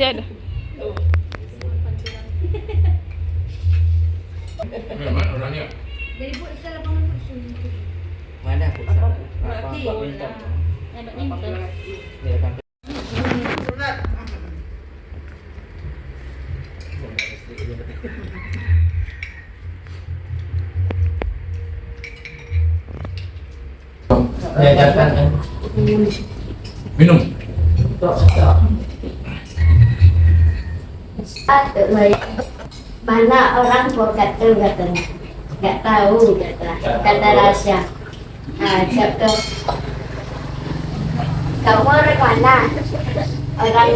Tiada. Mana orangnya? Jadi buat kita lapangan futsal. Mana futsal? Berarti Badminton. ya badminton. Dia akan diajarkan Minum. Mana orang kok kata katanya nggak tahu kata rahasia. Nah, siapa kamu orang mana? Orang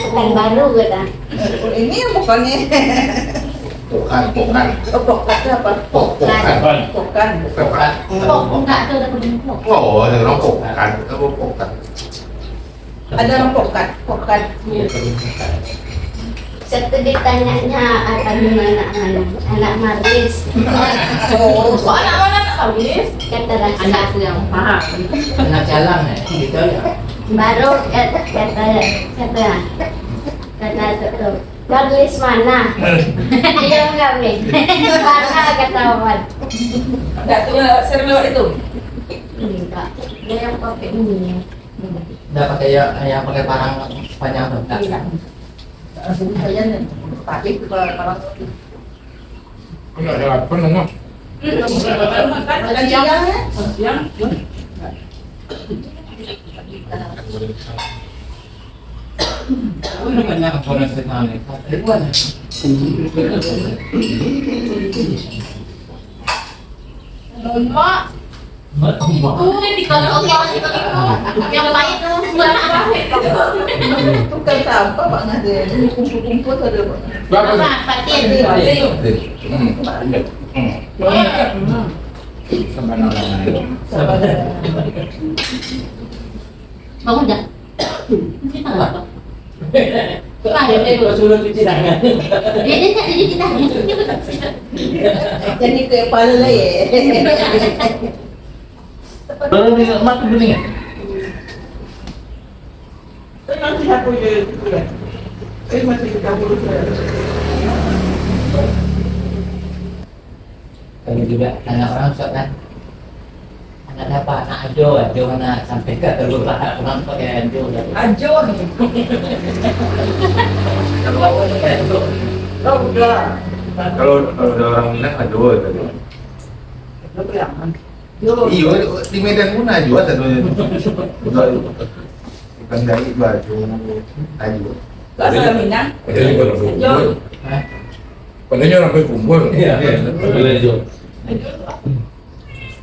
Pekanbaru kata. Ini bukannya Pokan. pokat apa? Pokan. Bukan. Kok enggak tuh ada pembentuk. Oh, ada orang pokan. Apa pokan? Ada orang pokat. Setelah ditanyanya apa gimana anak Maris. Oh, anak mana habis? Kata rahasia. Anakku yang paham. anak jalan ya, gitu ya. Baru kata tuh Marlis mana? Iya kami. Mana kata Wan? Sering lewat itu. Enggak. Dia yang pakai ini. Udah pakai yang pakai parang panjang tuh, enggak kan? Saya nih, tapi kalau Enggak ada apa namanya? makan siang ya? Siang. Oh, ini banyak orang sekali. Ribuan. Mak, Di kalau yang lain tuh tukang sampah Pak Nadir. Kumpul-kumpul ada Pak. Berapa? Patin. Sampai orang. Bangun dah. Kita enggak apa. Suruh cuci tangan. Dia tak jadi kita. Jadi kepala lah ya. Baru ni makan dulu ni. Nanti aku je. Masih kita urus. Kalau juga anak orang sok kan. Anak apa? Anak ajo mana sampai ke terluka orang pakai ajo. Ajo nih. Kau udah. Kalau ada orang Minang ada tadi. Lo bilang. Iya, di Medan pun ada ada bukan dari baju aja. Gak salah Minang. Jadi kalau kumpul, padahal orang berkumpul. Iya.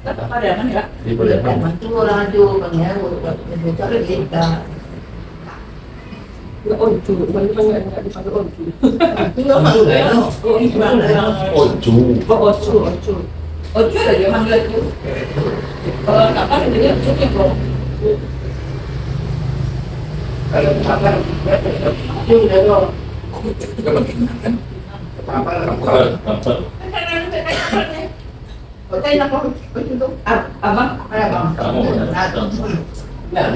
Kata pada mana ya? Di Pariaman. Mantu orang ajo bang ya. Cara kita. Oncu, banyak dipanggil oncu. Itu apa? Oh, itu Oju. Ocu. Ocu ada dia manggil itu. Kalau kapan dia cuci bro. Kalau kapan itu udah lo. Juga makin kan. Apa? Kau nak apa? Itu tu. Abang, ada abang. Nah,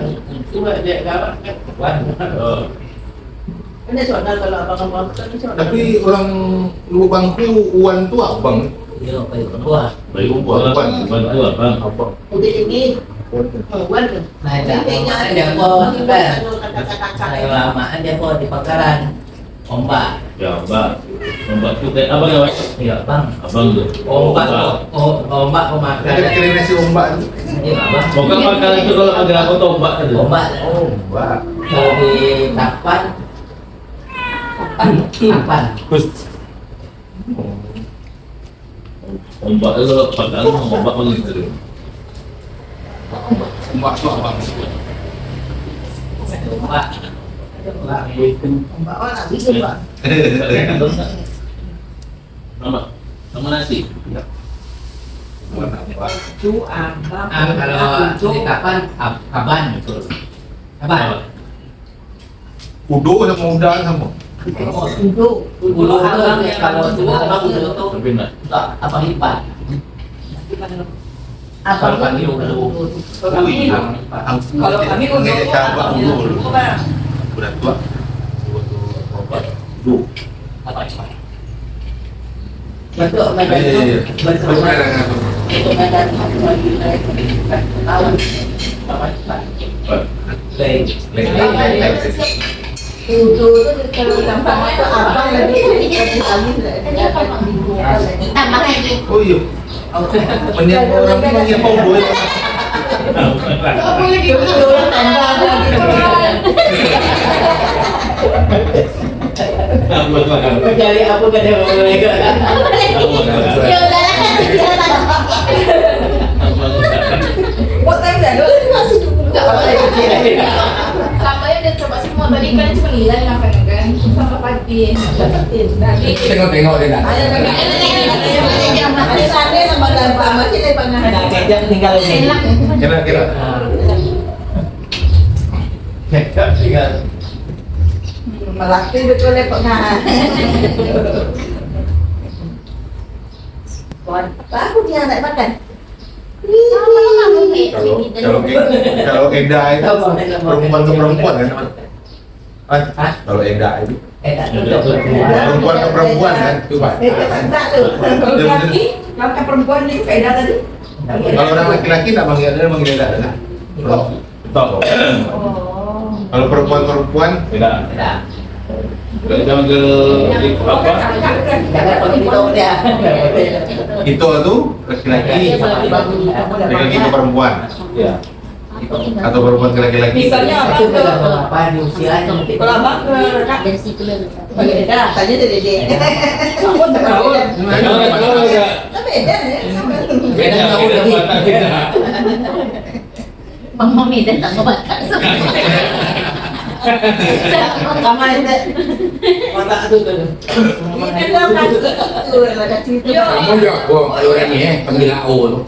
cuma dia kawan kan. Ini soal kalau abang kan soal. Tapi orang Lubangku Uwan tu abang. Iya, kayu kedua. Abang. Udah ini. Wan. Nah, dia mau kan. Lamaan dia mau di pekaran. Ombak. Ya, Mbak juga abang ya, Pak? Iya, Bang. Abang tuh. Ombak, ombak pemakan. Kira-kira nasi ombak tu. Iya, Bang. Bukan makanan itu kalau ada apa tuh Mbak itu. Ombak. Ombak. Kalau di Tapan. Tapan. Ombak itu kalau padahal ombak begitu. Ombak tu abang. Ombak. Ombak itu. Mbak mana bisa Mbak? Nama nasi. Mana abang? Cu abang. Kalau di Tapan, Kaban itu. Kaban. Udo sama udang sama. Untuk Ulu itu kalau sudah ulu itu Tapi enggak. apa lipat? Kalau kami ulu. Kalau kami untuk Ngejek cabang dulu. Bang. Udah tua. Bu. Apa itu? Bentuk Iya, iya, iya. bentuk Betul, ada, ada. untuk medan tahun apa itu? Itu kalau gampang itu abang lebih sedikit lagi. Tambah lagi. Oh iya. Menyapa orang menyapa boy. Apa lagi dulu tambah Jadi apa kata mereka? Ya udahlah kan Buat time dah dulu masih Tak apa kecil. Sampai dia coba semua tadi kan cuma lihat makan kan sampai pagi dapetin tadi Tengok dia nak. ada sana sama gampang masih dari panah. Nak kejap tinggal ini. Kira-kira. Kejap tinggal. Melaki betul lepok nah. Apa aku dia nak makan? Kalau Eda itu perempuan ke perempuan kan teman. Hah? Kalau Eda itu Tak tutup. perempuan ke perempuan kan itu Pak. Tak tu. Kalau laki, kalau perempuan ni faedah tadi. Kalau orang laki-laki tak panggil dia manggil Eda kan. Betul. Kalau perempuan Tidak. Tak. Kalau jangan ke apa? Jangan pergi tahu dia. itu tuh laki-laki ke perempuan Ya. atau perempuan ke laki-laki. Misalnya abang Itu ke kalau apa di usia itu. kalau abang ke dari situ lah. dah tanya dari dia. Aku tak tahu. Tapi dah ni. Beda tahu beda. Mama Medan tak mau makan. Kamar itu. Mata tu tu. Ini kan kasih tu ada cerita. Kamu juga kalau orang ni panggil AO tu.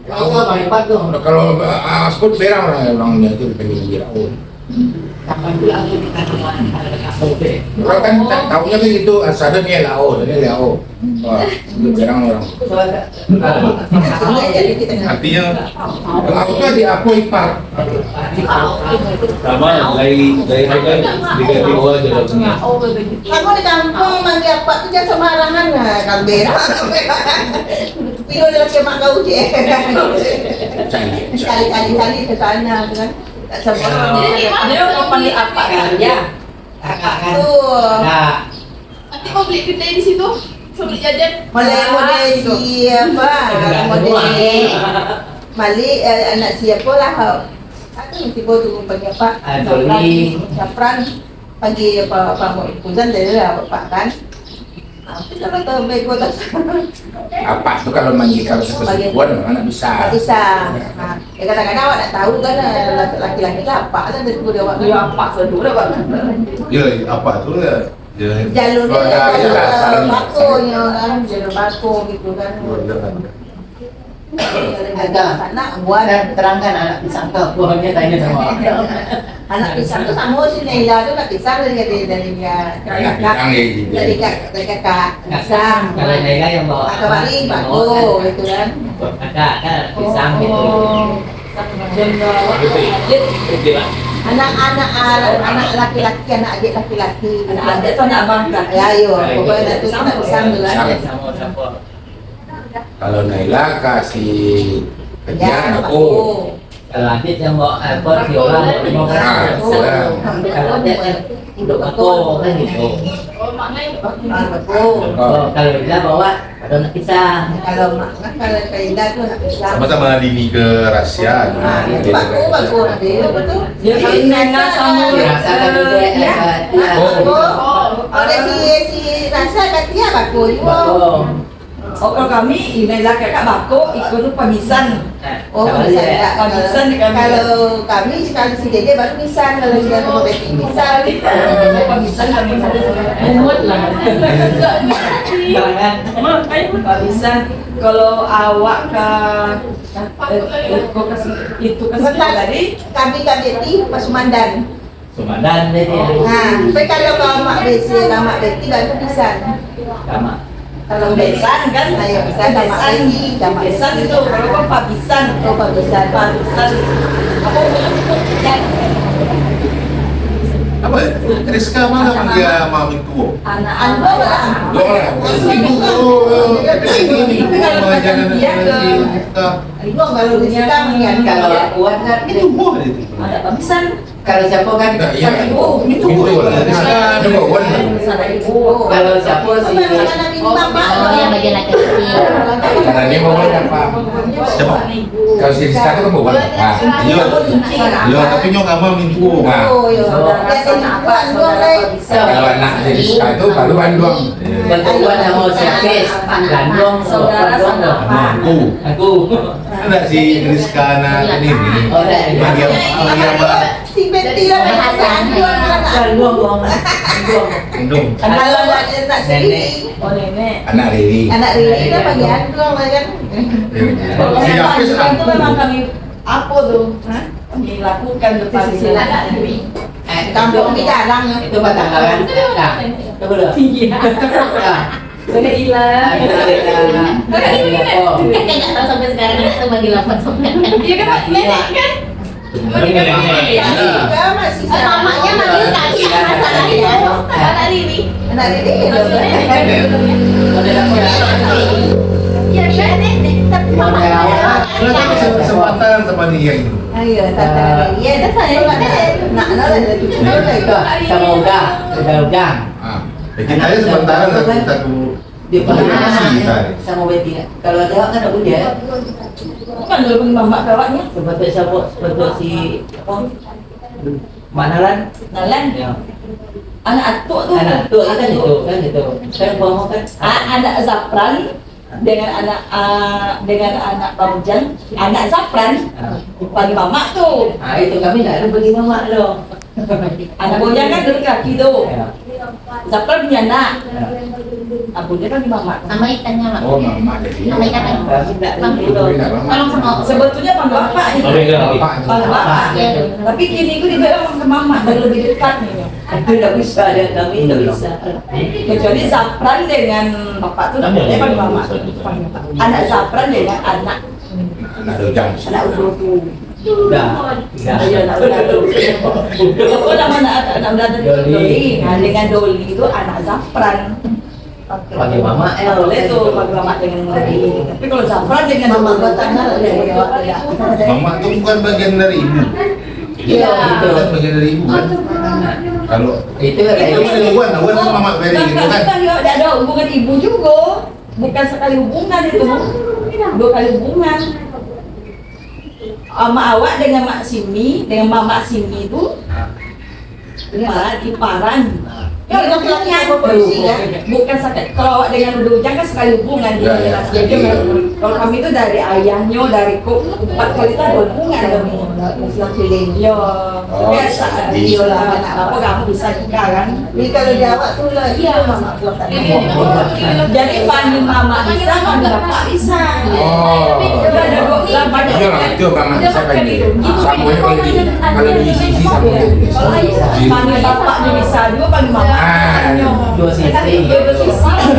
Kau apa hebat tu? Kalau Askot berang orangnya itu dipanggil AO. Kapan tu aku kita ada kat hotel. Orang kan tak tahunya kan itu sadar dia AO, dia AO. Wah, itu berang orang. Jadi kita Artinya AO tu di apa ipar. Sama dari harga diganti orang je dah punya. Aku di kampung manggil apa tu jangan sembarangan lah kan berak. Piro dia cuma kau je. Kali ke sana kan. Tak sembarang. Dia mau panggil apa kan dia? Kakak kan. Tu. Nah, nanti mau beli kedai di situ mau beli jajan Model siapa? Model Malik anak siapa lah. Aku mesti tu panggil apa? Doli. Sapran panggil apa pujan dari lah bapak kan. Tapi kalau tahu baik kau tak Apa tu kalau manggil kalau seperempuan anak besar. bisa. Nah, kadang-kadang awak tak tahu kan laki-laki apa kan dari dia awak dia apa sedul awak. Ya, apa tu ya? Jalur Keluarga dia jelas, saling- bakunya kan jalur baku gitu kan. Anak buat dan terangkan anak pisang kau. Buahnya tanya sama. anak pisang tu sama si Naila tu nak pisang dari dia Anak pisang ni. dari kakak pisang. Kalau Naila yang bawa. Kakak balik baku gitu kan. Kakak kan pisang gitu. Anak laki-laki, anak adik laki-laki. Anak adik tu anak abang kan? Ya, yo. Pokoknya tu nak pisang tu kan. Sama-sama. Kalau Naila kasih Ya, kerjaan anak aku. Kalau adik yang bawa apa viola mau kalau dia kan duduk bako kan gitu. oh maknanya Baku. Kalau dia bawa ada nak pisang. Kalau mak kalau Naila tu nak pisang. Sama-sama Dini ke Rasia. Baku dia betul. Dia saling nanya sama Rasa kan dia Baku. Oleh si rasa kat dia baku juga. bako. oh kalau kami inilah kakak bako ikut tu pamisan Oh, bisa tak? Pamisan kami. Kalau kami sekali si Dede baru bisa, kalau dia mau baking bisa. pamisan kami umut lah Jangan. pamisan kalau awak ke itu ke situ tadi Kami Beti Pasumandan. Sumadan dia dia. Nah, tapi kalau kau mak Besi, kau mak Beti baru bisa. Kama. Kalau besan kan ayo bisa kau mak Beti, kau mak besan itu kalau kau pabisan kau bisa. pabisan apa Apa? Rizka mana dia mami tua? Ando lah. Dua orang. Itu ini mengajarkan Rizka. Ibu kalau Rizka mengingatkan Kalau dia. kuat kan Itu buah itu. Ada babisan. kalau siapa kan Nah, iya. Ibu, itu. Itu lah. Rizka coba wan. Sana ibu. kalau siapa sih Oh, yang bagian laki-laki. Karena dia mau wan apa? Coba. Kalau si Rizka itu kan mau wan. Nah, iya. Iya, tapi nyok amal mintu. Nah, Oh, ya sudah. Biasa ibuan dua lagi. kalau anak si Rizka itu baru wan doang. bentukan sama siapa landong Saudara sama apa? aku Ada si Rizka anak ini nih. oh dah Bagi Si Betty lah bahasa dua anak. buang Indung. Kalau anak sendiri. Oh nenek. Anak Riri. Anak Riri kan bagian dua kan. Si Hafiz Itu memang kami apa tuh? Hah? Kami lakukan depan anak Dewi. Kampung di jarang ya. itu batangan nah itu belum Iya. Udah hilang. Kakak nggak tahu sampai sekarang itu bagi lapan sampai. Iya kan nenek kan? Juga masih Mamanya manggil kakak masalahnya. Anak Riri. Anak Riri. Iya kan nenek. Tapi mamanya Kesempatan sama dia itu. Ayo, tata Riri. Ya, dah saya nak nak ada cucu lagi. sama udah Ah, kita aja sementara nggak kita tuh. di Masih, mana sama Betty kalau ada kan aku dia Bukan dulu mama bawanya. seperti siapa seperti si apa mana lan Nalan. ya Anak atuk tuh. anak tuh kan itu kan bawa kan Anak Zafran dengan anak Bamjan, anak Zafran bagi mama tuh. nah itu kami nggak ada bagi mama loh Anak Bojang kan dari kaki tuh. ya Zafran punya anak. Abunya kan di mama. Nama ikannya mak. Oh, mama jadi. Nama ikan apa? kami nggak Bang, tolong sama. Sebetulnya panggil bapak ini. Bapak itu. Panggil bapak. Iya. Tapi kini gue dibilang ke mama dan lebih dekat nih. itu nggak bisa ada kami nggak bisa Kecuali Zafran dengan bapak tuh dia panggil mama. Anak Zafran dengan anak Anak dojang. anak udah udah Iya, anak udah Apa nama anak udah Doli? Nah, dengan Doli itu anak Zafran. panggil mama Boleh tuh panggil mama dengan Doli. Tapi kalau Zafran dengan Mama Doli, batangnya ada. Mama itu bukan bagian dari ibu. iya itu Bukan bagian dari ibu kan. Kalau itu itu kayak kan Wan sama Mama Ferry gitu kan. kan tidak ada hubungan ibu juga. Bukan sekali hubungan itu. Dua kali hubungan. Sama awak dengan Mak Simi, dengan Mama Simi itu malah iparan. Ya, laki-laki polisi kan. bukan sakit. Kalau awak dengan Udo jangan sekali hubungan. Ya, ya. Jadi kalau kami itu dari ayahnya, dari empat kali itu ada hubungan kami. Muslim feeling. Yo, Oh, biasa. jadi. Yo lah, apa kamu bisa juga kan? Ini kalau di awak tuh lah. Iya, mama belum tadi. Jadi panggil mama bisa, panggil bapak bisa. Oh. Udah ada dua lah banyak Iya lah, kan? itu Mama bisa kan gitu. Samuel kalau di sisi sama Panggil bapak dia bisa juga, panggil mama. Ah, dua sisi Dua sisi.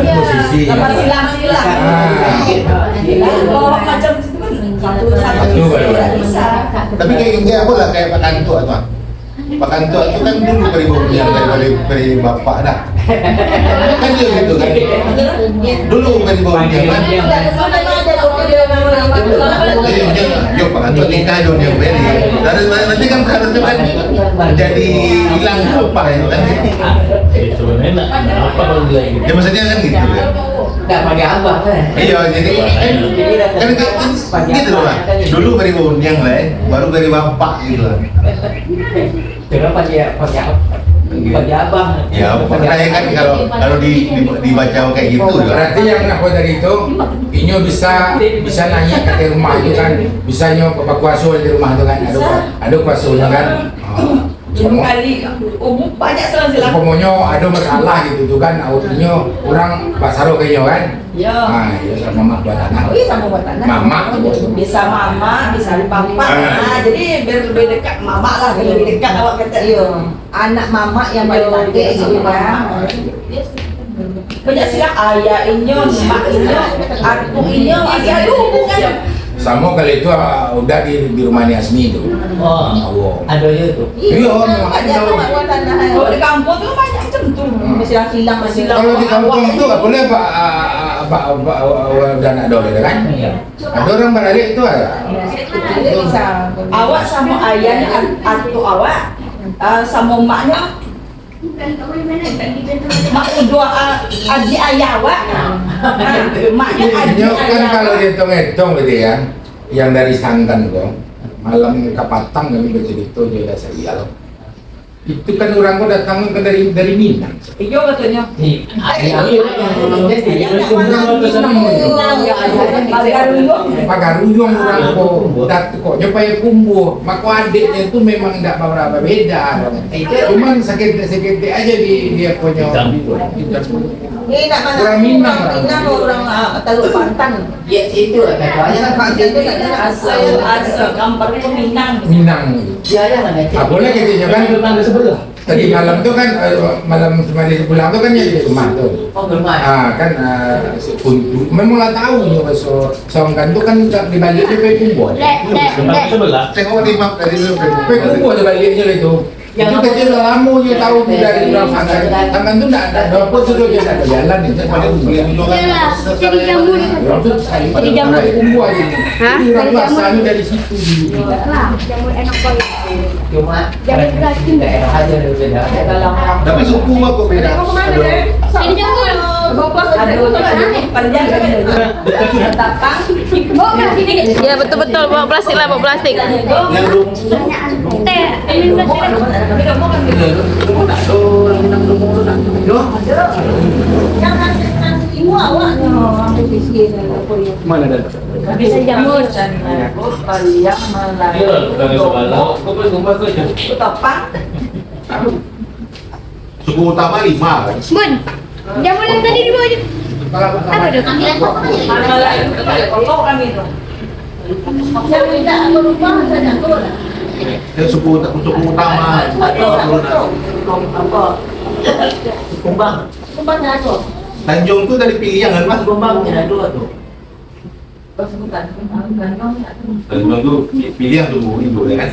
posisi. Sama silang-silang. Kalau macam itu kan satu tidak bisa. Tapi kayak apa lah kayak Pak Kanto atau apa? Pak Kanto itu kan dulu pribadinya dari bapak dah. Kan dia gitu kan. Dulu pribadinya kan. Yo Pak Kanto nikah jo dia beri. Dan nanti kan harusnya kan jadi hilang apa itu kan. Sebenarnya apa kalau bilang gitu? Ya maksudnya kan gitu ya. nggak pakai abang kan Iya jadi kan gitu loh lah. Dulu beri yang lain, baru beri bapak gitu lah. terus pakai abang Ya, makanya kan kalau dibaca kayak gitu berarti yang aku dari itu inyo bisa nanya ke rumah itu kan, bisa nyo bapak kuasul di rumah itu kan, ada kuasulnya kan. Cuma kali banyak silang-silang. Pokoknya ada masalah gitu tuh kan, inyo orang basaro ke inyo kan. Ya. Nah, ya sama mama buat anak. Iya sama buat anak. Mama. Bisa mama, bisa bapak. Nah, jadi biar lebih dekat mama lah, biar lebih dekat awak kata. Iya, anak mama yang paling tadi itu kan. Banyak silang ayah inyo, mak inyo, aku inyo, masih ada hubungan. Sama kali itu udah di rumahnya Asmi itu. Oh, ada ya tuh. Iya, memang Ada ada. mak tanah. Kalau di kampung tuh banyak macam tuh. Silang-silang, Kalau di kampung itu nggak boleh udah nak dole kan? Iya. Ada orang balik itu ada. Ada bisa. Awak sama ayahnya atau awak sama maknya mak kedua adik ayah awak. Maknya adik Ini kan ayah. kalau dihitung-hitung gitu ya, yang dari Santan kok malam Kapatang kami bercerita juga serial. Itu kan orang kok datang kan dari Minang. Iyo katanya. Pagaruyung orang kok kok nyampe kumbuh. Maka adiknya itu memang tidak berapa beda. Cuman sakit-sakit aja dia punya. Ini nak mana? Orang Minang. Orang Teluk Pantan. Ya itu katanya Pak itu nak Asal kampar itu Minang. Minang. dia yang ada. Boleh gitu kan? sebelah. Tadi malam tuh kan malam semari pulang tuh kan ya di rumah tuh. Oh, rumah. Kan memang lah tahu nih so songkan tuh kan di baliknya pe kumbo. Sebelah. Tengok di map dari pe kumbo di baliknya itu. Itu kecil lama dia tahu dari orang Santan. Tangan tuh enggak ada dapur sudah dia ada jalan itu paling beli Iyalah, jadi jamur. Jadi jamur kumbo aja. Hah? Orang asalnya dari situ dulu. Lah, jamur enak banget. Cuma Jangan berarti. daerah aja udah beda. Tapi suku aku beda. Ini jamur. Aduh, panjang kan? Tapang. Ya betul-betul bawa plastik lah, bawa plastik. Teh, ini plastik. Tapi kamu kan Jangan ibu awak aku fisik Mana ada? bisa jamur dan kalian Iya, bukan sebelah. Kau pun rumah kau je. tapang. Suku utama 5 kan. Bun, jamur yang tadi di bawah aja. Apa tuh? Mana lagi kalau kami itu. Saya minta aku lupa saya aku. Suku utama. Apa? Kumbang. Kumpulnya aku. Tanjung tuh dari pilihan kan Mas? Kumbang ada dua tuh. Tanjung tuh pilihan tuh ibu ya kan?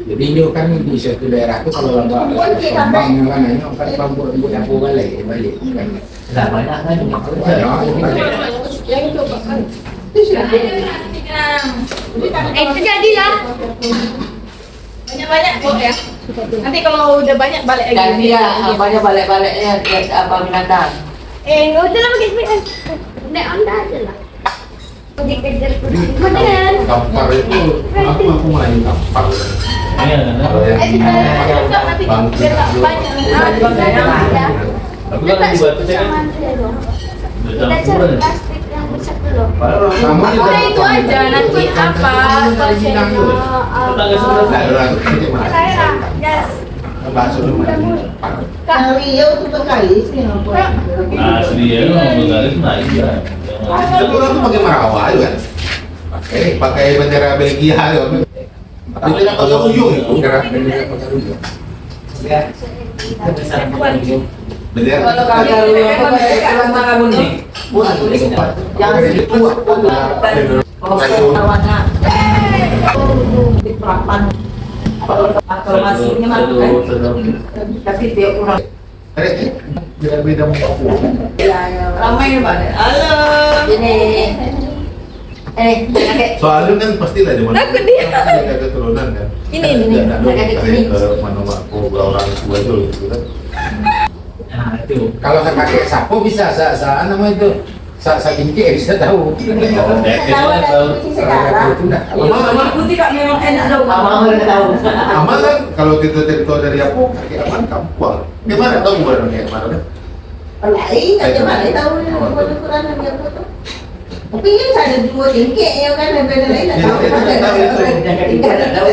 Jadi ini kan di suatu daerah tuh kalau nggak kembang yang kan hanya kan bambu yang balik kan. Lah banyak kan. Yang itu kan. Itu jadilah. Banyak-banyak kok ya. Nanti kalau udah banyak balik lagi. Dan dia apanya balik-baliknya apa binatang. Nggak usah lah pakai sepeda. Naik Honda aja lah. Kejar kemudian. Kampar itu aku main kampar. Iya, Kalau yang Kita nanti biar nggak banyak. Aku kan lagi buat saya kan. Kita cari plastik yang besar dulu. sama juga. Udah itu aja. Nanti apa? Tetangga sebelah saya. Saya, yes. Bakso dulu mana? Kali ya itu berkali sih aku. Asli ya, Bulgaris naik ya. Tapi orang tuh pakai marawa aja kan? Pakai bendera Belgia ya. Bendera Pagaruyung itu. Bendera Pagaruyung. Ya. Besar. Bendera. Kalau kami kalau kamu nih. Jangan tua. Warna di perapan. Kalau masihnya mah kan. Tapi dia kurang. Beda-beda muka. Ramai nih Pak. Halo. Ini. Kakek. Soalnya kan pastilah di mana. Takut dia. Ada keturunan kan. Ini. Ke mana aku orang tua itu gitu kan. Nah, itu. Kalau saya pakai sapu bisa sa nama itu. Sa bingkai bisa tahu. Tahu ada kunci sekarang. Putih kak memang enak dong. Abang udah tahu. Aman kan kalau kita cerita dari aku kaki aman kampung. Gimana tahu bukan kayak mana kan? Lain aja mana tahu ukuran yang foto. Tapi ini ada dua tingkik ya kan beda lain tak tahu.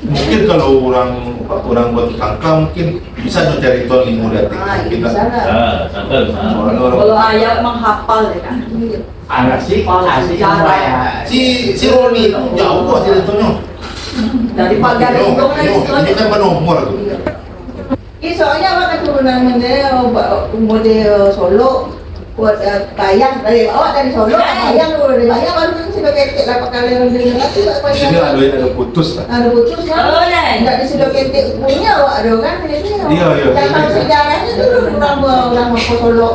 Mungkin kalau orang buat tangka mungkin bisa cari tuan lima detik. Kita Ah, santai sana. Kalau ayah menghafal ya kan. Asik semua ya. si Roni itu jauh kok ceritanya. Dari pagar itu kan Ini kan penomor tuh. Ini soalnya apa keturunan model Solo. buat bayang dari bawah dari Solo bayang dulu dari bayang baru kan sudah ketik lah pakai yang dari itu Sini ada putus lah. ada putus Oh, kan dah. nggak disudah ketik punya awak ada kan ini Iya, iya. tentang sejarahnya dulu orang mau ke Solo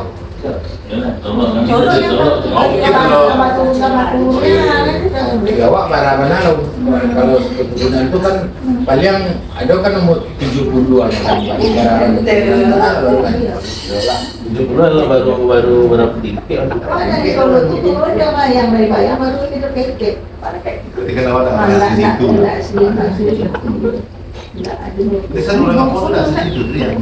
Solo yang sama turunnya Ya, Wak, para mana kalau keturunan itu kan paling ada kan nomor 72 kan baru berapa titik? oh dari Solo itu turun dia yang dari bayang baru kita ketik Ketika lawan ada di situ. Bisa mulai ngomong dah situ tu yang.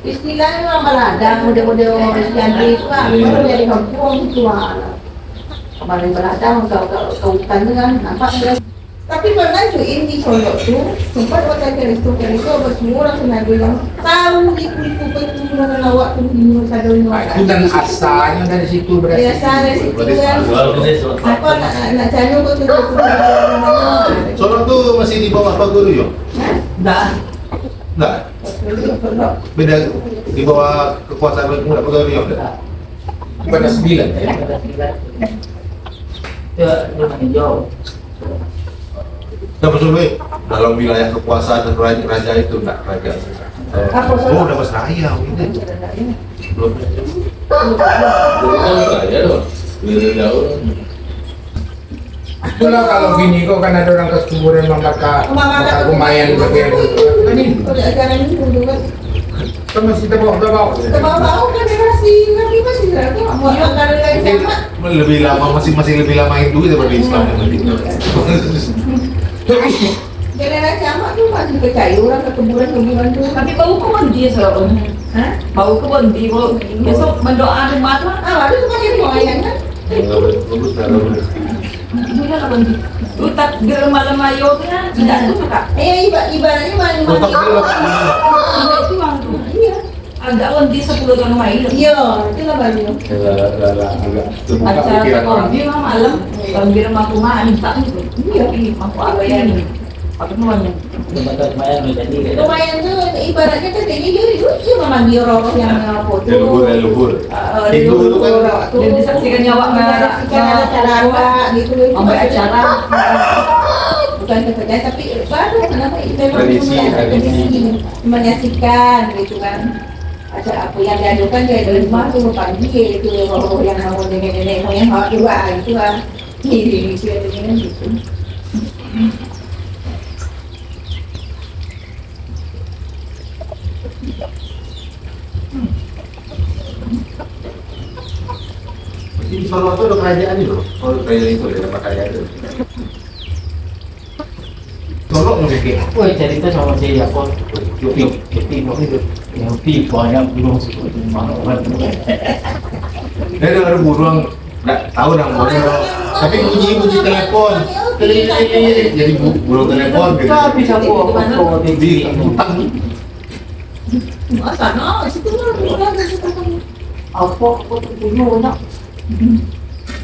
Istilahnya orang Baladang, model-model Kristiani itu kan, baru jadi kampung itu kemarin Baladang, kau hutan itu kan, nampak dia. Tapi pernah cuy di Solo tuh, sempat waktu Kristo semua orang senang bilang, tahu ibu-ibu pertumbuhan awak tuh di Nusa Dua. itu dan asalnya dari situ berarti. Biasa dari situ kan, apa nak cari kok tuh Solo tu masih di bawah Pak Guru yo? Nah, Enggak. Beda di bawah kekuasaan Pak Guru yo. pada 9 ya. Ya, rumah hijau. Dapat dulu dalam wilayah kekuasaan raja itu enggak raja. Oh, dapat saya ini. Belum. Ya dong. Jauh. Itulah kalau gini kok kan ada orang kesuburan maka lumayan bagian itu. Kan ini ajaran itu dulu kan. kan masih terbawa-bawa. Tahu kan masih berapa? Mau anggaran lain sama. Lebih lama masih lebih lama Hindu daripada Islam yang penting. Generasi amat tuh masih percaya orang ke kuburan tuh. Tapi bau kebun dia selalu. Hah? Bau kebun dia, besok mendoa rumah tu. Ah, lalu suka jadi pelayan kan? Bagus bagus. Dia lah bandi. Lu tak di lemah-lemah yo kan, tidak tu suka. Ibaratnya mana? Otak dia lah. Itu mang tu. Iya. Ada undi 10 tahun main. Iya, itu lah baju. Agak terbuka Acara pikiran orang. dia malam, kalau dia rumah rumah minta itu. Iya, ini mampu apa ya ni? Apa namanya? Tempat lumayan menjadi. Lumayan tuh ibaratnya kan ini dia memang dia orang yang foto. Leluhur. Hindu itu kan Dan disaksikan nyawa Menyaksikan ada cara apa gitu. Ambil acara. Bukan kepercayaan tapi baru kenapa itu memang Tradisi. menyaksikan gitu kan. Acara apa yang diadukan dari rumah tuh pagi itu orang yang mau nenek-nenek yang hak juga itu kan. Ini gitu. di Solo itu ada kerajaan itu. Oh, kerajaan itu ada nama kerajaan itu. Solo nggak bikin. Woi, cerita sama saya pun. Timur itu. Yang banyak belum seperti mana orang. Dia ada burung nggak tahu nang burung. Tapi bunyi telepon. Jadi burung telepon gitu. Tapi sama orang Di hutan. Masa no, situ orang apa punya banyak.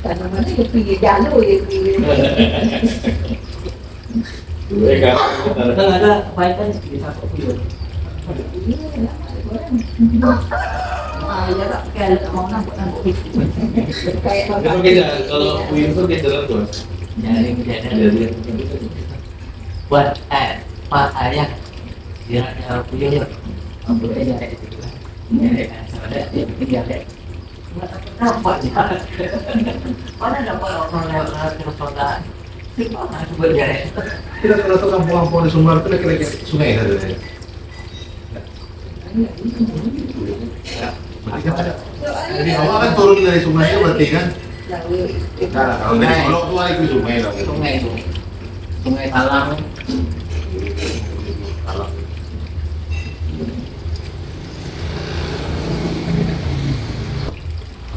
karena mana ke pinggir jalur ya pinggir. Kan ada kebaikan di satu video. Ah, ya tak kayak mau nampak Kayak Kalau kita kalau Win tuh kita jalan tuh. Jadi kejadian buat Pak Ayah dia ada punya aku aja itu kan. Ya kan ada dia ada. Apa sih? Mana dapat orang lewat terus soda. Mana coba dia. Kita kalau tuh kampung-kampung di Sumbar itu kira-kira sungai ada. Berarti kan ada. Jadi awal kan turun dari sungai itu berarti kan. Nah, kalau dari Solo tuh lagi ke sungai lah. Sungai itu. Sungai Talang. Kalau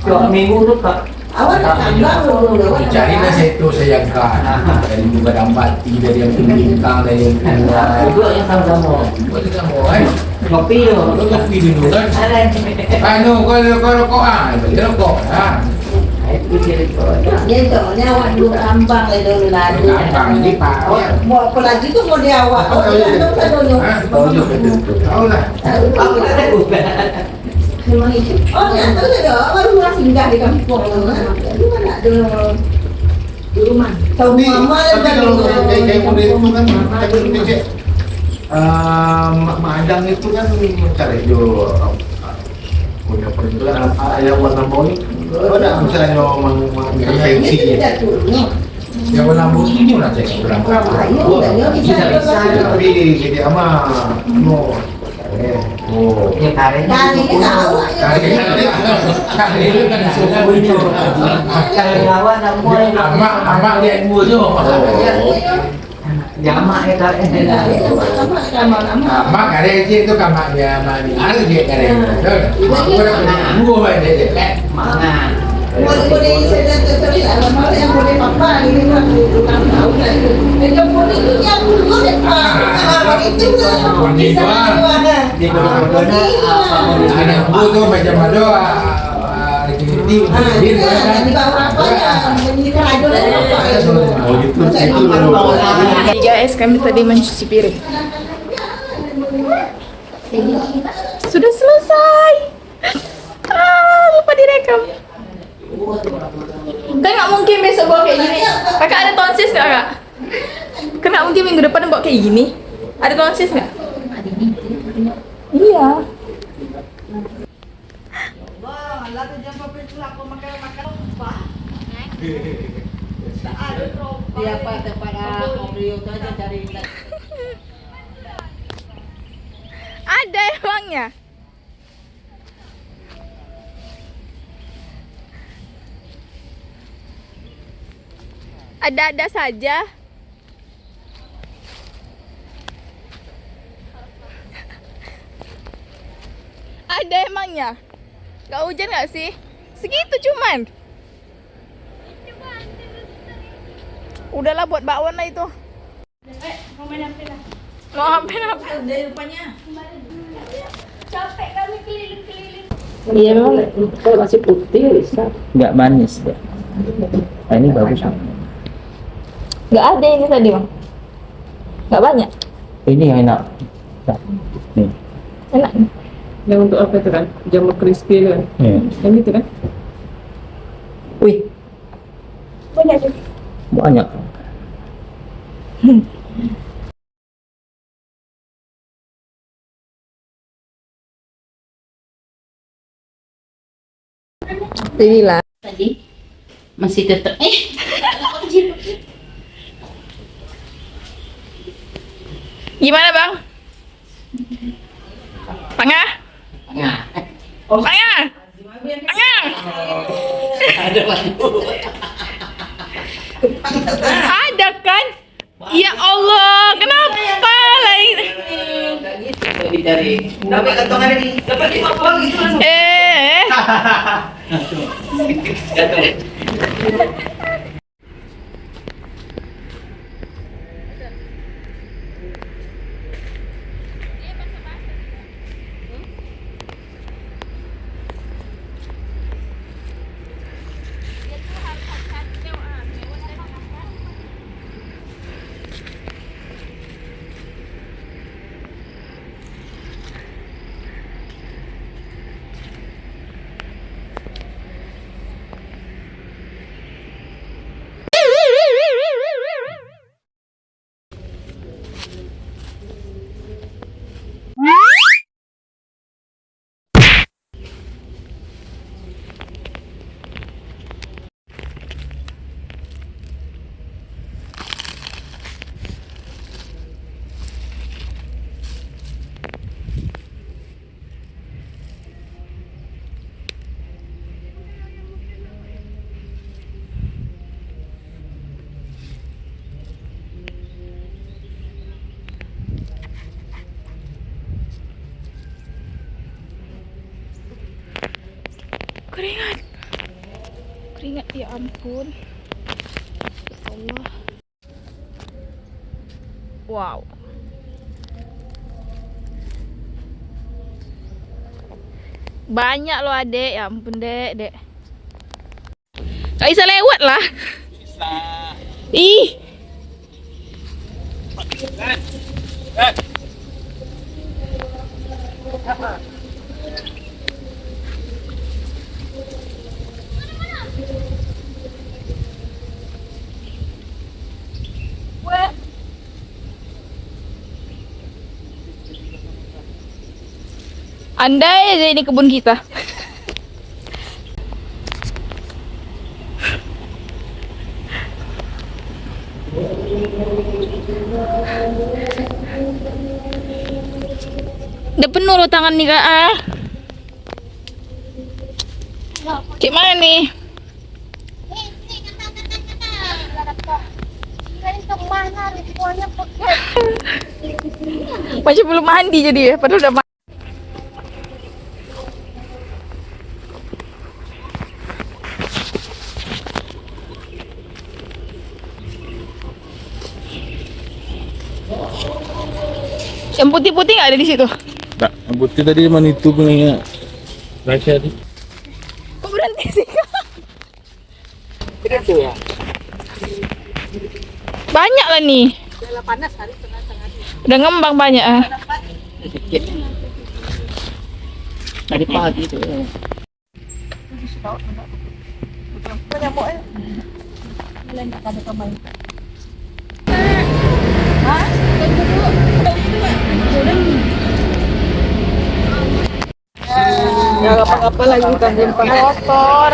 Dua minggu tuh Kak. Awal tambah dulu. Cari nasi itu saya kan dari juga dampati dari yang bintang dari yang Itu yang sama-sama. Boleh kamu kan? Kopi loh. Kopi dulu kan? Ada. Anu kalau rokok beli rokok. Itu cerita. Dia soalnya awak dulu rambang lah dulu lah. Gampang ini Pak. Oh, mau apa lagi tuh mau dia awak. Oh, iya, dong kan dulu. Tahu lah. Aku tak tahu. Memang itu. Oh, ya, tahu tak dah. Baru lah singgah di kampung. Lu kan tak ada di rumah. Tahu mama Tapi kalau kayak model itu kan tapi itu kayak mak adang itu kan cari jo punya perjuangan yang warna boy. Ada misalnya mengintervensi. tidak turunnya. Yang warna putih ini mana cek berapa? Ayo, dah bisa. Tapi jadi ama no. Oh. Ya karen. Kali tahu. Kali itu kan suku itu. Karen lawan namun Amak dia yang tu. Jamak ya karen. Amak ada je tu kamak dia mani. Ada je kare. Aku dah punya dua je je. Mangan. Boleh saya terus alamat yang boleh papa ini kan tahu kan. Yang boleh itu yang boleh pak. Itu bisa Di beberapa Ada tu macam ada aktiviti di bawah apa ya? Menikah aja lah. Oh gitu. Itu baru. Guys, kami tadi mencuci piring. Sudah selesai. Lupa direkam. Kan nggak mungkin besok bawa kayak gini. Kakak ada tonsis nggak kak? Kan nggak mungkin minggu depan bawa kayak gini. Ada tonsis nggak? Iya. Siapa kepada Omrio itu aja cari Ada emangnya. Ada-ada saja. Ada emangnya? Gak hujan gak sih? Segitu cuman. Udahlah buat bakwan lah itu. Mau hampir apa? Dari rupanya. capek kami keliling-keliling. Iya memang kalau masih putih bisa. Nggak manis deh. Nah, ini bagus. Nggak ada ini tadi bang. Nggak banyak. Ini yang enak. Nih. Enak. Yang untuk apa itu kan? Jamur crispy itu kan? Iya. Yang itu kan? Wih, Banyak tuh. banyak. Pilihlah. Tadi masih tetap Gimana bang? Tengah? Nah, Tengah? Tengah? Ada kan? Ya Allah, kenapa lain? dari dapat kantongan lagi. Dapat 50 gitu langsung. Keringat. Keringat ya ampun. Ya Allah. Wow. Banyak loh adek, ya ampun dek. Tak bisa lewat lah. Ih. Andai aja ini kebun kita. Udah penuh loh tangan nih kak. Cik mana nih? Macam belum mandi jadi ya, padahal udah mandi. Yang putih-putih nggak ada di situ? Tak, putih tadi mana itu punya Rasyad. Kok berhenti sih? Banyak lah nih. Udah ngembang banyak ah. Tadi pagi itu. Ya apa-apa lagi kita jumpa Kotor.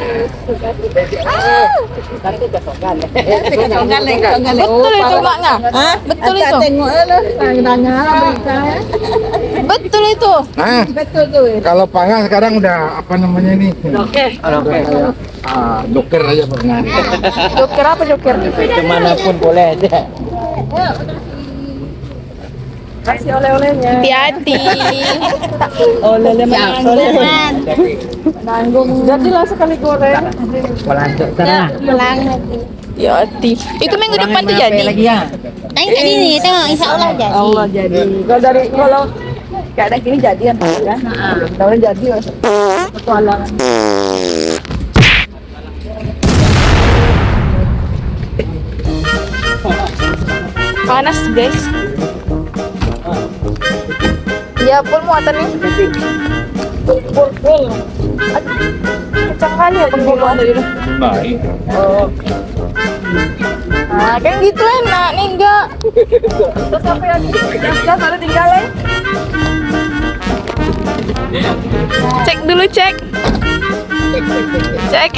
Betul itu makna. Betul itu. Betul itu. Nah, kalau Pangah sekarang udah apa namanya nih? Joker aja pernah. Joker apa joker? Kemanapun boleh aja. kasih oleh-olehnya. Hati-hati. Oleh-oleh Jangan. nanggung. Jadilah sekali goreng. Pulang. Ya hati. Itu minggu depan tuh jadi. Tanya tadi nih, tengok insya Allah jadi. Allah jadi. Kalau kayak ada gini jadian kan? Kalau jadi petualangan. Panas guys. Ya full muatannya. Full. Kencang kali ya pengguluan tadi. Naik. Oh. Nah, kan gitu enak nih enggak. Terus sampai lagi. Jangan baru tinggal ya. Cek dulu cek. Cek.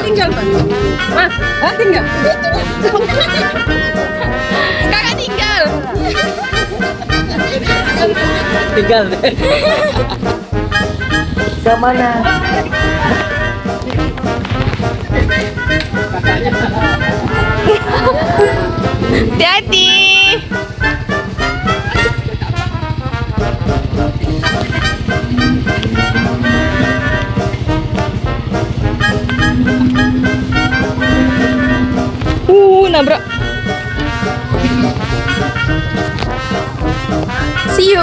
Tinggal Pak. Mah, tinggal. Kakak tinggal. Tinggal deh. Ke mana? Hati-hati. Nabrak. See you.